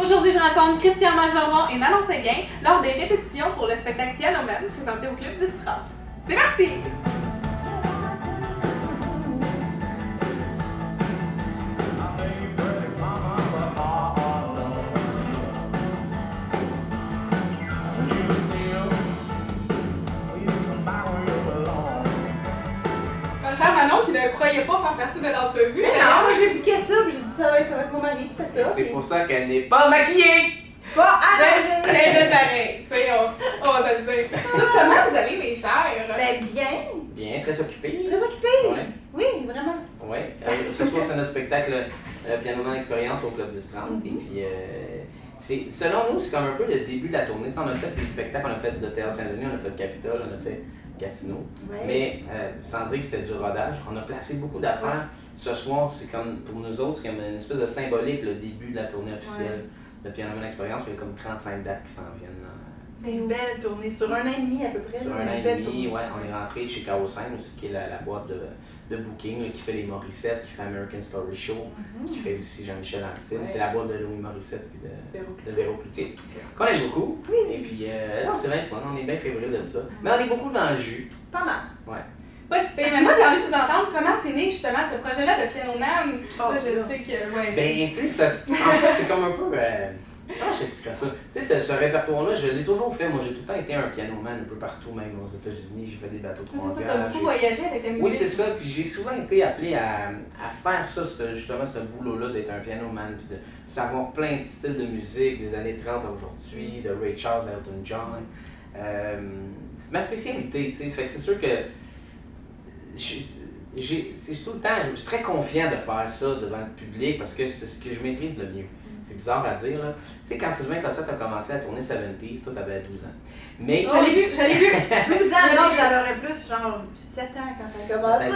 Aujourd'hui, je rencontre Christian-Marc Gendron et Manon Séguin lors des répétitions pour le spectacle Pianoman présenté au Club 1030. C'est parti! Cher Manon qui ne croyait pas faire partie de l'entrevue. Mais non, moi j'ai piqué ça, puis j'ai dit ça va être avec mon mari qui fait ça. C'est pour ça qu'elle n'est pas maquillée! Pas C'est arrangé! belle pareil, tu sais, on va se le dire. Donc, comment vous allez, mes chers? Ben bien, Bien, très occupée. très occupé. Ouais. Oui, vraiment. Ouais. Ce soir, c'est notre spectacle Pianoman Expérience au Club 1030. Et puis, selon nous, c'est comme un peu le début de la tournée. Tu sais, on a fait des spectacles, on a fait de Théâtre Saint-Denis, on a fait de Capitole, on a fait Gatineau. Ouais. Mais sans dire que c'était du rodage, on a placé beaucoup d'affaires. Ce soir, c'est comme, pour nous autres, c'est comme une espèce de symbolique, le début de la tournée officielle de Pianoman Expérience. Il y a comme 35 dates qui s'en viennent. Une belle tournée, sur un an et demi à peu près. Sur là, un an une et belle demi, tournée. ouais, on est rentré chez Chaos Scène aussi, qui est la boîte de booking, là, qui fait les Morissette, qui fait American Story Show, qui fait aussi Jean-Michel Antille. Ouais. C'est la boîte de Louis Morissette et Véro de Cloutier. Véro Cloutier. Qu'on aime beaucoup. Oui. Et puis, non, c'est bien fun, on est bien fébrile de ça. Mais on est beaucoup dans le jus. Pas mal. Ouais. Pas super, mais moi j'ai envie de vous entendre comment c'est né justement ce projet-là de Pianoman. Oh, Moi je là. sais que, ouais. Ben, tu sais, en fait, c'est comme un peu. Comment je t'expliquerais ça? Tu sais, ce répertoire-là, je l'ai toujours fait. Moi, j'ai tout le temps été un pianoman un peu partout, même aux États-Unis. J'ai fait des bateaux de C'est ça, croisière. t'as beaucoup voyagé avec ta musique. Oui, c'est ça. Puis j'ai souvent été appelé à faire ça, justement, ce boulot-là d'être un pianoman, puis de savoir plein de styles de musique des années 30 à aujourd'hui, de Ray Charles, Elton John. C'est ma spécialité, tu sais. Fait que c'est sûr que c'est tout le temps, je suis très confiant de faire ça devant le public parce que c'est ce que je maîtrise le mieux. C'est bizarre à dire, là. Tu sais, quand Sylvain Cossette a commencé à tourner 70s, toi, t'avais 12 ans. Mais... Je l'ai vu! 12 ans, non, j'adorais plus, genre 7 ans quand ça a commencé.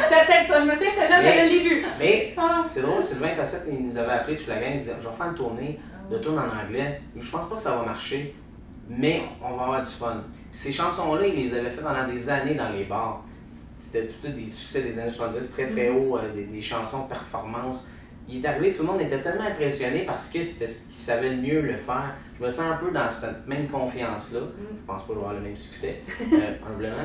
C'était peut-être ça, je me souviens, j'étais jeune, mais je l'ai vu. Mais c'est drôle, Sylvain Cossette, il nous avait appelé toute la gang, il disait, je vais faire une tournée de tunes en anglais. Je pense pas que ça va marcher, mais on va avoir du fun. Puis ces chansons-là, il les avait fait pendant des années dans les bars. C'était tout des succès des années 70, très très haut, des chansons de performance. Il est arrivé, tout le monde était tellement impressionné parce que c'était ce qu'il savait le mieux le faire. Je me sens un peu dans cette même confiance-là. Je pense pas que je vais avoir le même succès, humblement.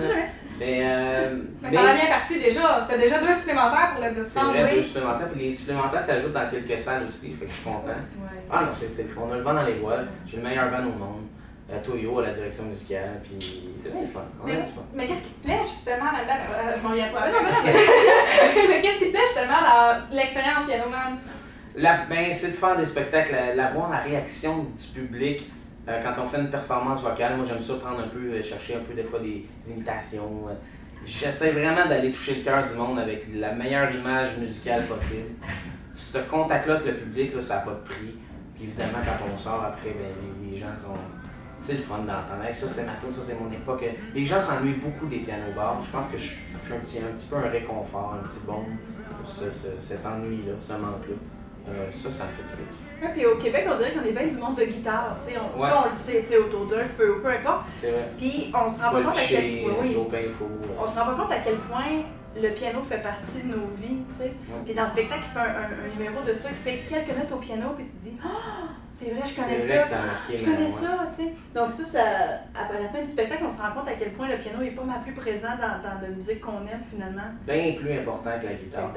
Mais ça va bien parti déjà. T'as déjà 2 supplémentaires pour le c'est distant. vrai, Oui. 2 supplémentaires. Puis les supplémentaires s'ajoutent dans quelques salles aussi, fait que je suis content. Ouais. Ah non, c'est le fun. On a le vent dans les voiles. J'ai le meilleur band au monde. Toyo à la direction musicale, puis c'est bien le fun. On a du fun. Mais qu'est-ce qui te plaît justement là-dedans? Je m'en viens pas. Mais qu'est-ce qui te plaît justement dans l'expérience Pianoman? C'est de faire des spectacles, voir la réaction du public quand on fait une performance vocale. Moi, j'aime ça prendre un peu, chercher un peu des fois des imitations. J'essaie vraiment d'aller toucher le cœur du monde avec la meilleure image musicale possible. Ce contact-là avec le public, là, ça n'a pas de prix. Puis évidemment, quand on sort après, ben, les gens sont... C'est le fun d'entendre. Hey, ça, c'était ma tune, ça, c'est mon époque. Les gens s'ennuient beaucoup des pianos bars. Je pense que je suis un petit peu un réconfort, un petit baume pour cet ennui-là, ce manque-là. Ça me fait du bien. Ouais, puis au Québec, on dirait qu'on est bien du monde de guitare. Tu sais, ça, on le sait, tu sais, autour d'un feu ou peu importe. C'est vrai. Puis on se rend pas Paul compte à quel Piché, point. Oui, Joe Pinfo. on se rend pas compte à quel point le piano fait partie de nos vies, tu sais. Puis dans le spectacle, il fait un numéro de ça, qui fait quelques notes au piano, puis tu te dis « Ah, c'est vrai, je connais C'est vrai que ça. ça a marqué Je connais ma- ça, tu sais. » Donc ça, à la fin du spectacle, on se rend compte à quel point le piano est pas mal plus présent dans la musique qu'on aime, finalement. Bien plus important que la guitare.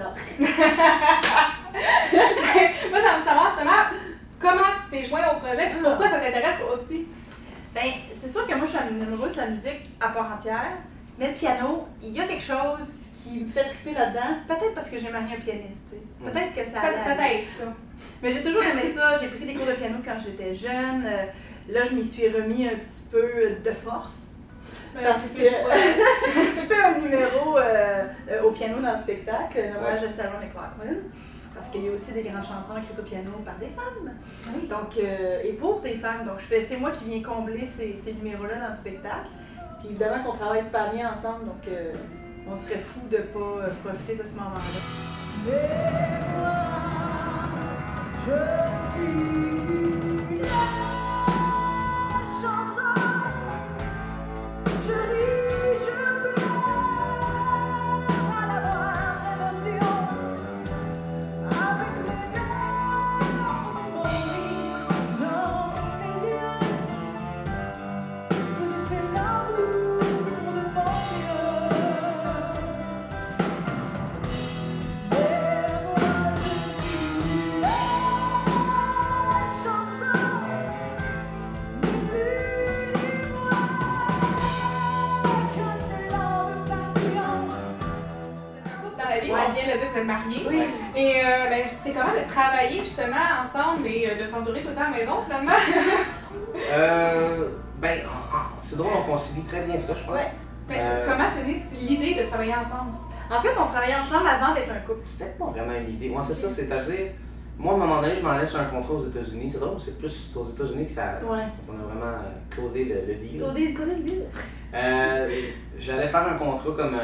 Moi j'ai envie de savoir justement comment tu t'es joint au projet et pourquoi ça t'intéresse toi aussi. Ben, c'est sûr que moi, je suis amoureuse de la musique à part entière, mais le piano, il y a quelque chose qui me fait triper là-dedans, peut-être parce que j'ai marié un pianiste, tu sais. Peut-être que ça allait. Peut-être ça. Mais j'ai toujours aimé ça, j'ai pris des cours de piano quand j'étais jeune, là, je m'y suis remis un petit peu de force. Parce que je fais un numéro au piano dans le spectacle, un hommage à Sarah McLachlan. Parce qu'il y a aussi des grandes chansons écrites au piano par des femmes. Oui. Donc, et pour des femmes. Donc, c'est moi qui viens combler ces numéros-là dans le spectacle. Puis évidemment qu'on travaille super bien ensemble, donc on serait fou de ne pas profiter de ce moment-là. Je suis la chanson. Je ris, je pleure à la moindre émotion. Avec mes nerfs, mon rire Oui. Et c'est comment de travailler justement ensemble et de s'endurer tout le temps à la maison finalement? C'est drôle, on concilie très bien ça, je pense. Ouais. Comment c'est né l'idée de travailler ensemble? En fait, on travaillait ensemble avant d'être un couple. C'était pas vraiment une idée. Moi, c'est ça, c'est-à-dire, moi, à un moment donné, je m'en allais sur un contrat aux États-Unis. C'est drôle, c'est plus aux États-Unis que ça. Ouais. On a vraiment closé le deal. Closé le deal. J'allais faire un contrat comme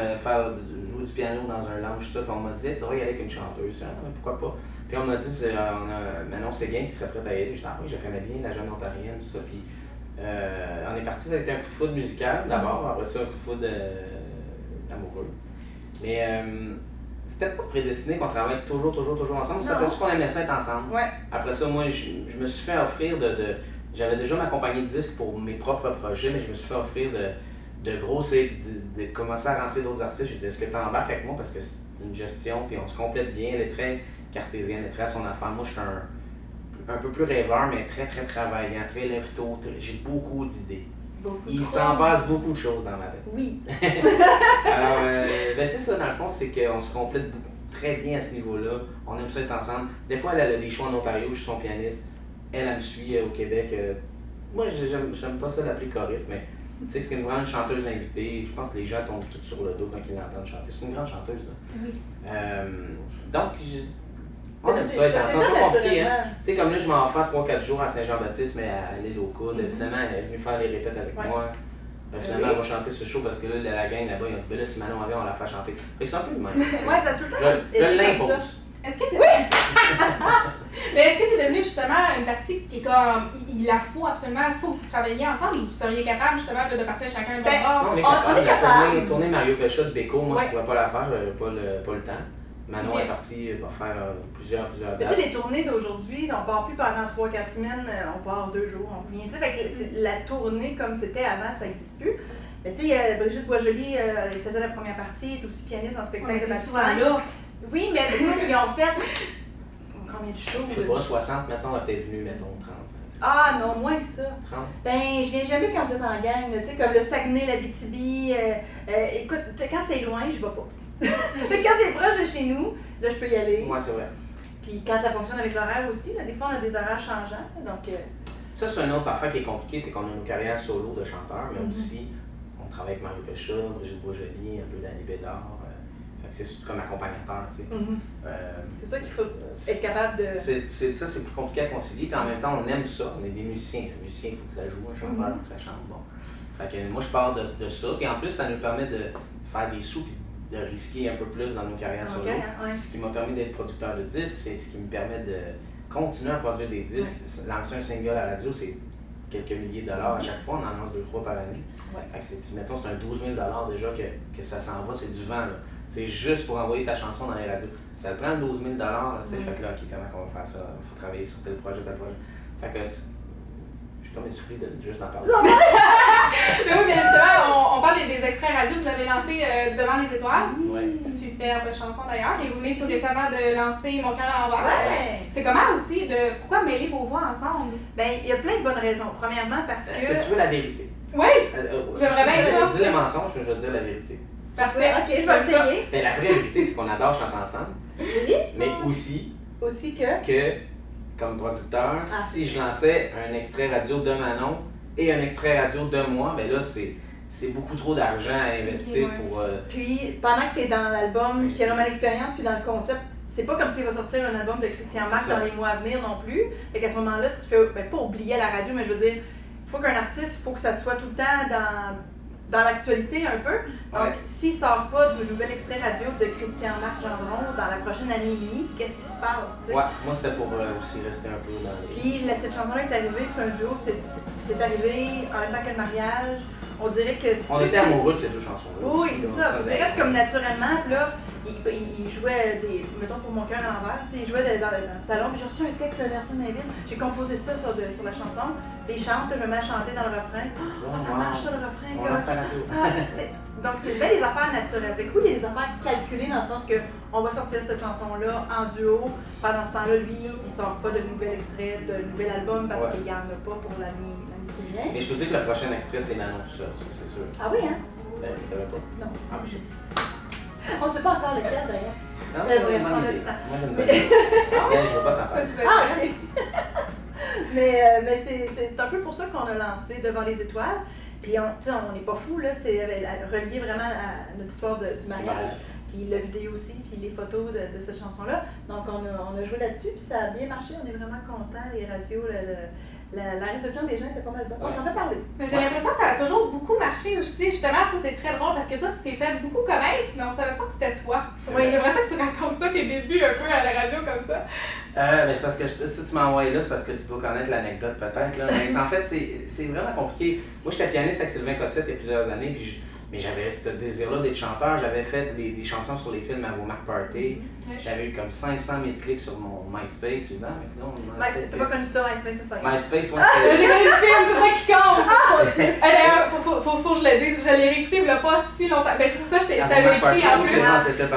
jouer du piano dans un lounge, tout ça. Puis on m'a dit, tu vas y aller avec une chanteuse. Pourquoi pas? Puis on m'a dit, on a Manon Séguin qui serait prête à y aller. Je disais, oui, je connais bien la jeune ontarienne, tout ça. Puis on est parti, ça a été un coup de foudre musical d'abord, après ça, un coup de foudre amoureux. Mais c'était pas prédestiné qu'on travaille toujours ensemble. C'était parce qu'on aimait ça être ensemble. Ouais. Après ça, moi, je me suis fait offrir j'avais déjà ma compagnie de disques pour mes propres projets, mais je me suis fait offrir de grossir, de commencer à rentrer d'autres artistes. J'ai dit, est-ce que tu embarques avec moi? Parce que c'est une gestion, puis on se complète bien. Elle est très cartésienne, elle est très à son affaire. Moi, je suis un peu plus rêveur, mais très travaillant, très lève-tôt. J'ai beaucoup d'idées. Il s'en passe beaucoup de choses dans ma tête. Oui. Alors, c'est ça, dans le fond, c'est qu'on se complète très bien à ce niveau-là. On aime ça être ensemble. Des fois, elle a des shows en Ontario, je suis son pianiste. Elle me suit au Québec. Moi, j'aime pas ça l'appeler choriste, mais tu sais, c'est vraiment une chanteuse invitée. Je pense que les gens tombent tous sur le dos quand ils l'entendent chanter. C'est une grande chanteuse, là. Oui. Donc, on aime ça être ensemble. C'est pas compliqué, hein? Tu sais, comme là, je m'en vais faire 3-4 jours à Saint-Jean-Baptiste, mais à l'île aux Coudes. Finalement, elle est venue faire les répètes avec moi. Finalement, elle va chanter ce show parce que là, la gang là-bas, ils ont dit, ben là, si Manon avait, on la fait chanter. Fait que c'est un peu le même. Ouais, ça a tout le temps. Je l'impose. Est-ce que c'est Mais est-ce que c'est devenu justement une partie qui est comme il la faut absolument, il faut que vous travailliez ensemble ou vous seriez capable justement de partir chacun de votre bord? On est capable. Tourner Mario Pécha de Béco, moi je ne pouvais pas la faire, j'avais pas le temps. Manon est partie pour faire plusieurs dates. Tu sais, les tournées d'aujourd'hui, on part plus pendant 3-4 semaines, on part 2 jours, on revient. Fait que la tournée comme c'était avant, ça n'existe plus. Mais tu sais, Brigitte Boisjoli, elle faisait la première partie, elle est aussi pianiste en spectacle de baptême. Oui, mais ils ont fait combien de shows? Je sais pas, 60, maintenant on est peut-être venu, mettons 30. Ah non, moins que ça. 30? Ben, je viens jamais quand vous êtes en gang, tu sais, comme le Saguenay, l'Abitibi. Écoute, quand c'est loin, je vais pas. Mais quand c'est proche de chez nous, là, je peux y aller. Ouais, c'est vrai. Puis quand ça fonctionne avec l'horaire aussi, là, des fois, on a des horaires changeants, donc... Ça, c'est une autre affaire qui est compliquée, c'est qu'on a nos carrières solo de chanteurs, mais aussi, on travaille avec Mario Pécha, Brigitte Boisjoli, un peu d'Annie Bédard. C'est comme accompagnateur, tu sais. C'est ça qu'il faut être capable de... Ça, c'est plus compliqué à concilier, puis en même temps, on aime ça. On est des musiciens. Un musicien, il faut que ça joue, un chanteur, il faut que ça chante. Bon. Fait que moi, je parle de ça, puis en plus, ça nous permet de faire des sous, puis de risquer un peu plus dans nos carrières solo. Ce qui m'a permis d'être producteur de disques, c'est ce qui me permet de continuer à produire des disques. Lancer un single à la radio, c'est quelques milliers de dollars à chaque fois, on en lance 2-3 par année. Fait que mettons, c'est un 12 000 déjà que ça s'en va, c'est du vent. Là. C'est juste pour envoyer ta chanson dans les radios. Ça te prend 12 000 tu sais, fait que là, OK, comment on va faire ça? Il faut travailler sur tel projet. Fait que je suis comme essoufflé de juste en parler. Mais oui, mais justement, on parle des extraits radio que vous avez lancés devant les étoiles. Ouais. Superbe chanson d'ailleurs. Et vous venez tout récemment de lancer Mon cœur à l'envers. Ouais. C'est comment aussi pourquoi mêler vos voix ensemble? Ben, il y a plein de bonnes raisons. Premièrement, parce que... Est-ce que tu veux la vérité? Oui! J'aimerais bien ça. Dis les mensonges, mais je vais dire la vérité. Parfait. Ok, je vais essayer. Mais la vraie vérité, c'est qu'on adore chanter ensemble. Oui. Mais aussi que, comme producteur, si je lançais un extrait radio de Manon et un extrait radio de moi, ben là, c'est beaucoup trop d'argent à investir pour... Puis, pendant que tu es dans l'album qui a normal expérience, puis dans le concept, c'est pas comme s'il va sortir un album de Christian Marc dans les mois à venir non plus. Fait qu'à ce moment-là, tu te fais, pas oublier à la radio, mais je veux dire, il faut qu'un artiste, il faut que ça soit tout le temps dans l'actualité un peu. Donc, s'il sort pas de nouvel extrait radio de Christian Marc Gendron dans la prochaine année et demie, qu'est-ce qui se passe? T'sais? Ouais, moi c'était pour aussi rester un peu dans les... Puis cette chanson-là est arrivée, c'est un duo, c'est arrivé en même temps que le mariage. On dirait que... On était amoureux de ces deux chansons-là. Oui, c'est ça. Ça dirait comme naturellement, puis là, il jouait mettons pour Mon cœur à l'envers, il jouait dans le salon, puis j'ai reçu un texte de Nelson David. J'ai composé ça sur la chanson. Les chante, puis je me mets à chanter dans le refrain. Ça marche ça le refrain. Donc c'est bien des affaires naturelles. Fait que oui, il y a des affaires calculées dans le sens que on va sortir cette chanson-là en duo. Pendant ce temps-là, lui, il sort pas de nouvel extrait, de nouvel album parce qu'il n'y en a pas pour l'année qui vient. Mais je peux dire que le prochain extrait, c'est Manon tout seul, ça c'est sûr. Ah oui, hein? Ben, tu savais pas? Non. Ah, mais j'ai dit. On ne sait pas encore lequel d'ailleurs. Non, Mais bref, bonne on a idée. du temps. Moi, j'aime bien. Mais je veux pas t'en parler. Ah, ok. mais c'est un peu pour ça qu'on a lancé Devant les étoiles. Puis on n'est pas fou, là, c'est relié vraiment à notre histoire du mariage. Puis la vidéo aussi, puis les photos de cette chanson-là. Donc on a joué là-dessus, puis ça a bien marché, on est vraiment contents. Les radios, la réception des gens était pas mal bonne. On s'en fait parler. Mais j'ai l'impression que ça a toujours beaucoup marché aussi. Justement, ça c'est très drôle parce que toi tu t'es fait beaucoup connaître, mais on savait pas que c'était toi. Oui. J'aimerais ça que tu racontes ça, tes débuts un peu à la radio comme ça. Ben, c'est parce que si tu m'as envoyé là, c'est parce que tu dois connaître l'anecdote peut-être. Là. Mais en fait, c'est vraiment compliqué. Moi, j'étais pianiste avec Sylvain Cossette il y a plusieurs années, mais j'avais ce désir-là d'être chanteur. J'avais fait des chansons sur les films à vos Mac Party. J'avais eu comme 500 000 clics sur mon MySpace. Je disais, T'as pas connu ça, MySpace, c'est pas grave. MySpace, moi, J'ai connu le film, c'est ça qui compte! D'ailleurs, faut que je le dise, je l'ai réécouté il y a pas si longtemps. Ben, ça, je t'avais écrit en plus.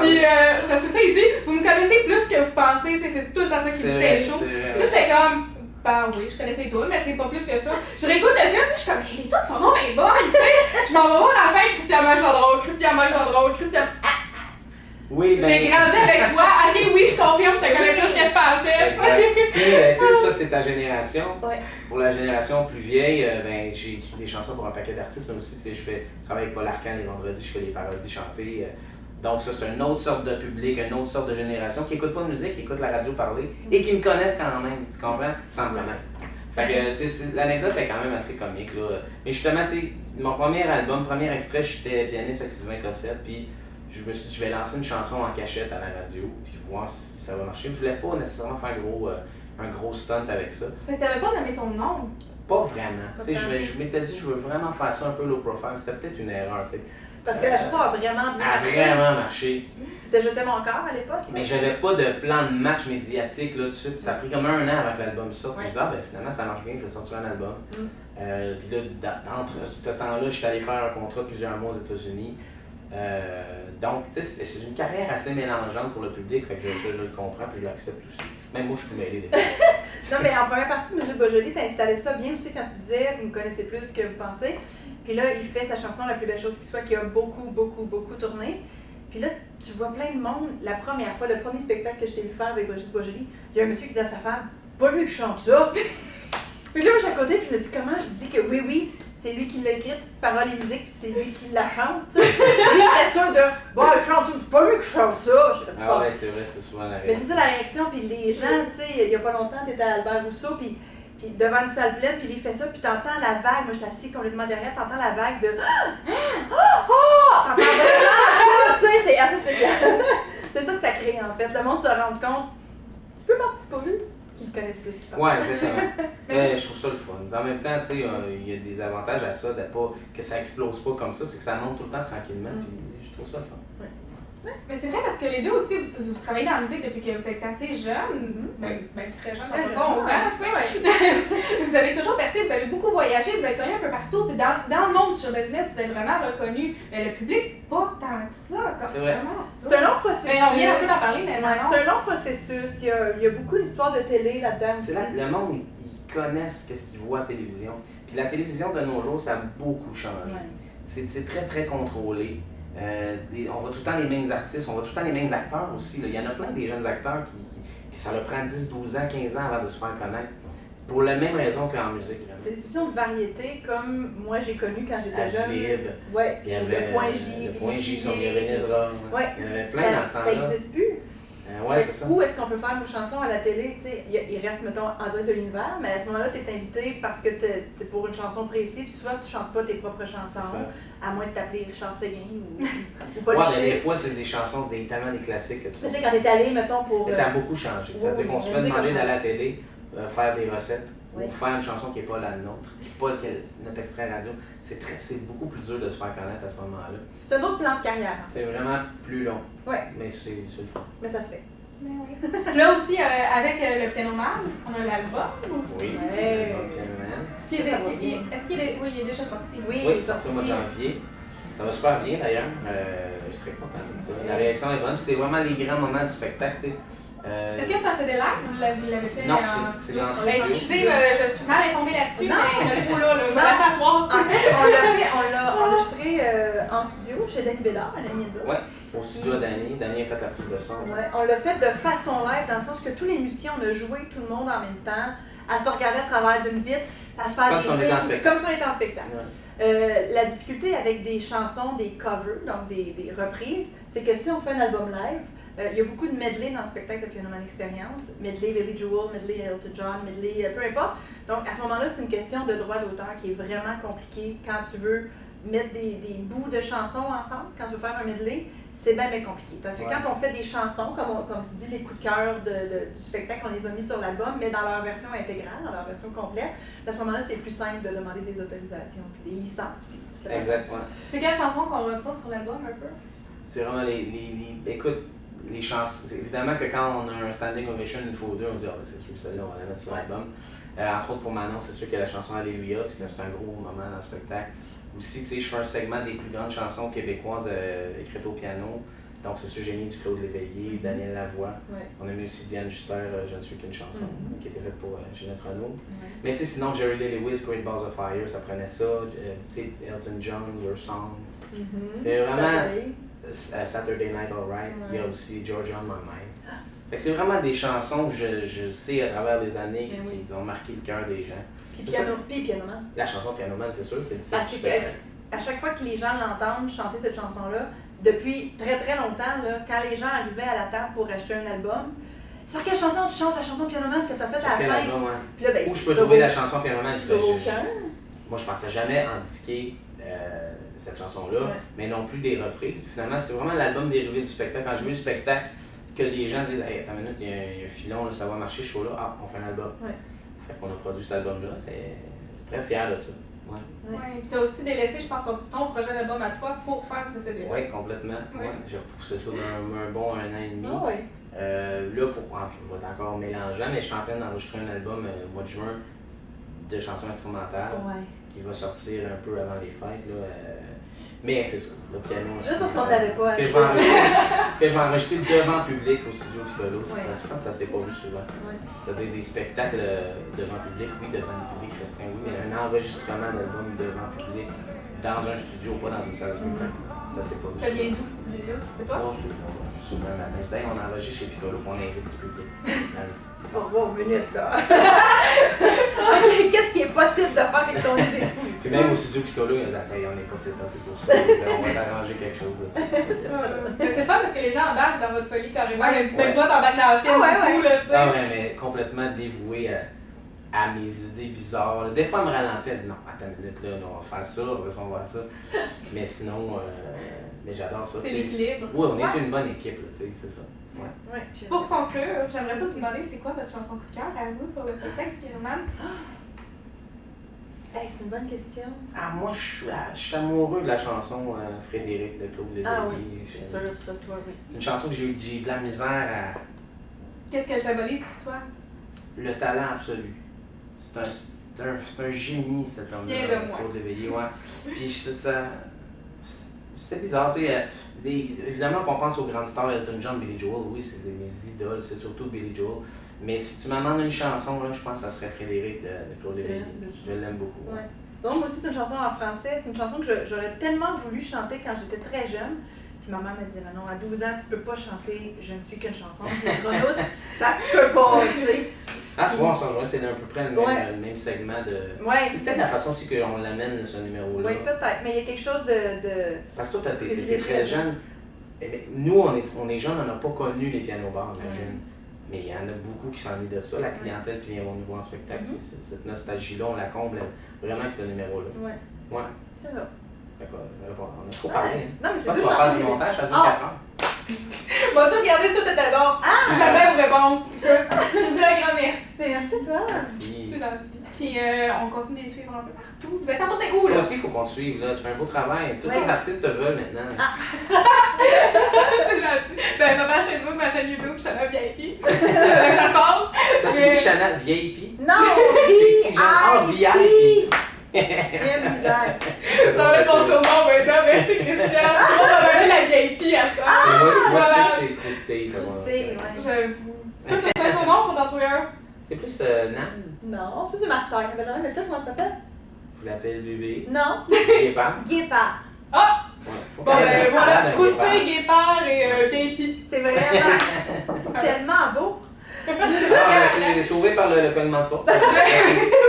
Puis, c'est ça, il dit, vous me connaissez plus que vous pensez, c'est tout le temps ça qui dit c'était chaud. Là, j'étais comme, ben oui, je connaissais tout, mais pas plus que ça. Je réécoute le film, puis je suis comme, les tunes sont non mais bonnes, tu sais. Je m'en vais voir à la fin, Christian. Oui, ben... J'ai grandi avec toi, ok, oui, je confirme, je te connais plus que je pensais. Puis, tu sais, ça, c'est ta génération. Ouais. Pour la génération plus vieille, ben, j'ai écrit des chansons pour un paquet d'artistes, mais aussi, tu sais, je travaille avec Paul Arcand les vendredis, je fais des parodies chantées. Donc, ça, c'est une autre sorte de public, une autre sorte de génération qui n'écoute pas de musique, qui écoute la radio parler et qui me connaissent quand même, tu comprends? Sans me connaître. Fait que l'anecdote est quand même assez comique, là. Mais justement, tu sais, mon premier album, premier extrait, j'étais pianiste avec Sylvain Cossette, puis je me suis dit, je vais lancer une chanson en cachette à la radio, puis voir si ça va marcher. Je voulais pas nécessairement faire un gros stunt avec ça. Tu t'avais pas nommé ton nom? Pas vraiment. Tu sais, je m'étais dit, je veux vraiment faire ça un peu low profile. C'était peut-être une erreur, tu sais. Parce que la chanson a vraiment bien marché. A vraiment marché. C'était Jeter mon corps à l'époque. Mais j'avais pas de plan de match médiatique là tout de suite. Ça a pris comme 1 an avant que l'album sorte. Je me disais, ben finalement ça marche bien, je vais sortir un album. Puis là, entre ce temps-là, je suis allé faire un contrat de plusieurs mois aux États-Unis. Donc, tu sais, c'est une carrière assez mélangeante pour le public, fait que je le comprends puis je l'accepte aussi. Même moi, je suis mêlé des fois. Non, mais en première partie de Musique Beaujolais, t'as installé ça bien aussi quand tu disais, vous me connaissez plus que vous pensez. Puis là, il fait sa chanson La plus belle chose qui soit, qui a beaucoup tourné. Puis là, tu vois plein de monde. La première fois, le premier spectacle que je t'ai vu faire avec Brigitte Beaujolais, il y a un monsieur qui dit à sa femme, pas lui qui chante ça. Puis là, moi, je suis à côté, puis je me dis comment? Je dis que oui, c'est lui qui l'a écrite, paroles et musique, puis c'est lui qui la chante. Lui, il était sûr de, bon, elle chante ça, c'est pas lui qui chante ça. Ah ouais, c'est vrai, c'est souvent la réaction. Mais c'est ça la réaction, puis les gens, tu sais, il y a pas longtemps, t'étais à Albert Rousseau, puis devant une salle pleine, puis il fait ça, puis t'entends la vague, moi je suis assise complètement derrière, t'entends la vague de t'entends vraiment, tu sais, c'est assez spécial. C'est ça que ça crée en fait, le monde se rend compte, petit peu par petit peu, qu'ils le connaissent plus qu'ils pensent. Ouais, exactement. Mais je trouve ça le fun. En même temps, tu sais, il y a des avantages à ça, de pas, que ça explose pas comme ça, c'est que ça monte tout le temps tranquillement, puis je trouve ça le fun. Mais c'est vrai parce que les deux aussi, vous travaillez dans la musique depuis que vous êtes assez jeune, même très jeune, dans 11 ans, tu sais. Vous avez toujours percé, vous avez beaucoup voyagé, vous avez connu un peu partout. Puis dans le monde sur business, vous êtes vraiment reconnu. Mais le public, pas tant que ça. C'est vrai. C'est un long processus. Mais on vient un peu d'en parler, mais c'est un long processus. Il y a beaucoup d'histoires de télé là-dedans aussi. Le monde, ils connaissent ce qu'ils voient à la télévision. Puis la télévision de nos jours, ça a beaucoup changé. C'est très, très contrôlé. On voit tout le temps les mêmes artistes, on voit tout le temps les mêmes acteurs aussi. Là. Il y en a plein des jeunes acteurs qui ça leur prend 10, 12 ans, 15 ans avant de se faire connaître. Pour la même raison qu'en musique. Des émissions de variété comme moi j'ai connu quand j'étais jeune. Ouais, il y avait le Point J. Le Point J sur Véronise Rome. Ouais. Il y en avait plein dans ce temps-là. Ça n'existe plus. Ouais, c'est ça. Où est-ce qu'on peut faire nos chansons à la télé? Il reste, mettons, en direct de l'univers, mais à ce moment-là, tu es invité parce que c'est pour une chanson précise. Souvent, tu ne chantes pas tes propres chansons, à moins de t'appeler Richard Seguin ou Paul Michel. Des fois, c'est des chansons, tellement des classiques. Tu sais, quand tu es allé, mettons, pour. Mais ça a beaucoup changé. C'est-à-dire qu'on se fait demander d'aller à la télé, faire des recettes, ou faire une chanson qui n'est pas la nôtre, qui n'est pas notre extrait radio. C'est beaucoup plus dur de se faire connaître à ce moment-là. C'est un autre plan de carrière. C'est vraiment plus long. Ouais. Mais c'est le fun. Mais ça se fait. Là aussi, avec le Piano Man, on a l'album aussi. Oui, l'album Piano Man. Est-ce qu'il est, il est déjà sorti? Oui, il est sorti au mois de janvier. Ça va super bien d'ailleurs. Je suis très content de ça. La réaction est bonne. C'est vraiment les grands moments du spectacle. Est-ce que c'est un CD live ou vous l'avez fait non, en c'est studio? en studio. Excusez, je suis mal informée là-dessus, mais il me le faut là. Je vais l'acheter à soir. En fait, on l'a enregistré en studio chez Danny Bédard, à la Nienza. Ouais, au studio à Danny. Danny a fait la prise de son. Ouais, on l'a fait de façon live, dans le sens que tous les musiciens, on a joué tout le monde en même temps, à se regarder à travers d'une vitre, à se faire Comme des si on était en spectacle. comme si on était en spectacle. Ouais. La difficulté avec des chansons, des covers, donc des reprises, c'est que si on fait un album live, il y a beaucoup de medley dans le spectacle de Piano Man Experience. Medley Billy Joel, medley Elton John, medley peu importe. Donc à ce moment-là, c'est une question de droit d'auteur qui est vraiment compliquée quand tu veux mettre des bouts de chansons ensemble, quand tu veux faire un medley. C'est bien compliqué. Parce que quand on fait des chansons, comme tu dis, les coups de cœur du spectacle, on les a mis sur l'album, mais dans leur version intégrale, dans leur version complète, à ce moment-là, c'est plus simple de demander des autorisations, puis des licences. Exactement. C'est quelle chanson qu'on retrouve sur l'album un peu? C'est vraiment écoute, les chansons. Évidemment que quand on a un standing ovation une fois ou deux, on dit c'est sûr que celle-là, on va la mettre sur l'album. Entre autres pour Manon, c'est sûr qu'il y a la chanson Alléluia, parce que c'est un gros moment dans le spectacle. Aussi, tu sais, je fais un segment des plus grandes chansons québécoises écrites au piano. Donc, c'est sûr, j'ai mis du Claude Léveillé, Daniel Lavoie. Ouais. On a mis aussi Diane Juster, Je ne suis qu'une chanson, qui était faite pour Ginette Renaud. Ouais. Mais tu sais, sinon, Jerry Lee Lewis, Great Balls of Fire, ça prenait ça. Tu sais, Elton John, Your Song. C'est vraiment Saturday Night Alright. Il y a aussi Georgia on My Mind. Fait que c'est vraiment des chansons que je sais à travers les années qui ont marqué le cœur des gens. Puis Piano Man. La chanson Piano Man, c'est sûr, c'est le titre. Parce qu'à chaque fois que les gens l'entendent chanter cette chanson-là, depuis très très longtemps, là, quand les gens arrivaient à la table pour acheter un album, sur quelle chanson tu chantes la chanson Piano Man que tu as faite à la fin? Album, ouais. Puis là, ben, où je peux trouver la chanson Piano Man? aucun. Moi, je pensais jamais en disquer cette chanson-là, mais non plus des reprises. Puis finalement, c'est vraiment l'album dérivé du spectacle. Quand j'ai vu le spectacle, que les gens disent hey, attends une minute, il y a un filon, là, ça va marcher, ce show-là, on fait un album. Fait qu'on a produit cet album-là, c'est très fier de ça. Puis tu as aussi délaissé, je pense, ton projet d'album à toi pour faire ce CD. Oui, complètement. J'ai repoussé ça d'un bon 1 an et demi. Là, je vais être encore mélangeant, mais je suis en train d'enregistrer un album au mois de juin de chansons instrumentales qui va sortir un peu avant les fêtes. Là, mais c'est ça, le piano. Juste parce qu'on n'avait pas. Que je vais enregistrer devant public au studio Piccolo. Je pense que ça s'est pas vu souvent. C'est-à-dire des spectacles devant public, oui, devant un public restreint, oui, mais un enregistrement d'album devant public dans un studio, pas dans une salle de spectacle. Ça s'est pas vu. Ça vient d'où cette idée-là? C'est pas? Non, souvent matin. Je disais, on enregistre chez Piccolo, on invite du public. Bon, minute là. Qu'est-ce qui est possible de faire avec ton idée fou? Puis même au studio Piccolo, ils disaient, on n'est pas set up pour ça. On va t'arranger quelque chose. Mais c'est pas parce que les gens embarquent dans votre folie carrément. Même toi, t'embarques dans la sienne beaucoup, là, tu sais. Ah ouais, mais complètement dévoué à mes idées bizarres. Des fois, elle me ralentit, elle dit non, attends une minute, là, on va faire ça, on va voir ça. Mais sinon, mais j'adore ça. C'est l'équilibre. Oui, on est une bonne équipe, là, tu sais, c'est ça. Pour conclure, j'aimerais ça vous demander c'est quoi votre chanson coup de cœur à vous sur le spectacle du Piano Man? C'est une bonne question. Moi, je suis amoureux de la chanson Frédéric de Claude Léveillé. Ah oui, c'est sûr, ça, toi, oui. C'est une chanson que j'ai de la misère à... Qu'est-ce qu'elle symbolise pour toi? Le talent absolu. C'est un génie, cet homme-là, Claude Léveillé, Puis c'est bizarre, tu sais. Évidemment qu'on pense aux grandes stars, Elton John, Billy Joel, oui, c'est mes idoles, c'est surtout Billy Joel. Mais si tu me demandes une chanson, là, je pense que ça serait Frédéric de Claude Léveillé. Je l'aime beaucoup. Donc, moi aussi, c'est une chanson en français. C'est une chanson que j'aurais tellement voulu chanter quand j'étais très jeune. Puis maman me disait, Manon, à 12 ans, tu peux pas chanter Je ne suis qu'une chanson. Les Chronos, ça se peut pas, tu sais. Tu vois, on s'en joint, c'est à peu près le même segment de... C'est peut-être la façon aussi qu'on l'amène, ce numéro-là. Oui, peut-être, mais il y a quelque chose de... Parce que toi, t'étais très jeune. Nous, on est jeunes, on n'a pas connu les pianos-bars, j'imagine. Mais il y en a beaucoup qui s'ennuient de ça. La clientèle qui vient au niveau en spectacle, cette nostalgie-là, on la comble vraiment avec ce numéro-là. Ouais. C'est ça. D'accord, on a trop parlé. Non, mais c'est ça. Je pense qu'on va faire du montage, ça dure 4 heures. Bon, tout garder, tout était bon. J'avais vos réponses. Je dis un grand merci. Merci, toi. Merci. C'est gentil. Puis on continue de les suivre un peu partout. Vous êtes en tournée où, là? Toi aussi, il faut qu'on te suive, là. Tu fais un beau travail. Tous les artistes te veulent maintenant. C'est gentil. Ma page Facebook, ma chaîne YouTube, Chana VIP. C'est là que ça se passe. T'as-tu dit Chana VIP? Non! VIP! Bien bizarre. Ça va être mon surnom maintenant. Merci, Christian. On va donner la VIP à ça. Moi, je sais que c'est croustille. Croustille, J'avoue. Toi, t'as son nom, faut t'en trouver un. C'est plus Nan. Non, ça c'est ma soeur. Mais toi, comment ça s'appelle? Je l'appelle bébé. Non. Guépard. Guépard. Ah! Ouais, faut Bon, qu'elle ben ait voilà, l'air d'un Croustille, guépard. Guépard et Vieille Pie. C'est vraiment. C'est tellement beau. Ah, ben, c'est sauvé par le cognement de porte.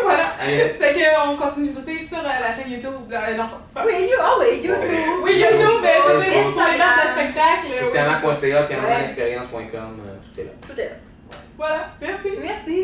Voilà. Allez. C'est qu'on continue de vous suivre sur la chaîne YouTube. Non, pas. Oui, YouTube. Oui, YouTube, mais je veux dire, Facebook. pour les dates de spectacle. Christiana.ca, pianomanexperience.com, tout est là. Tout est là. Voilà, merci. Merci.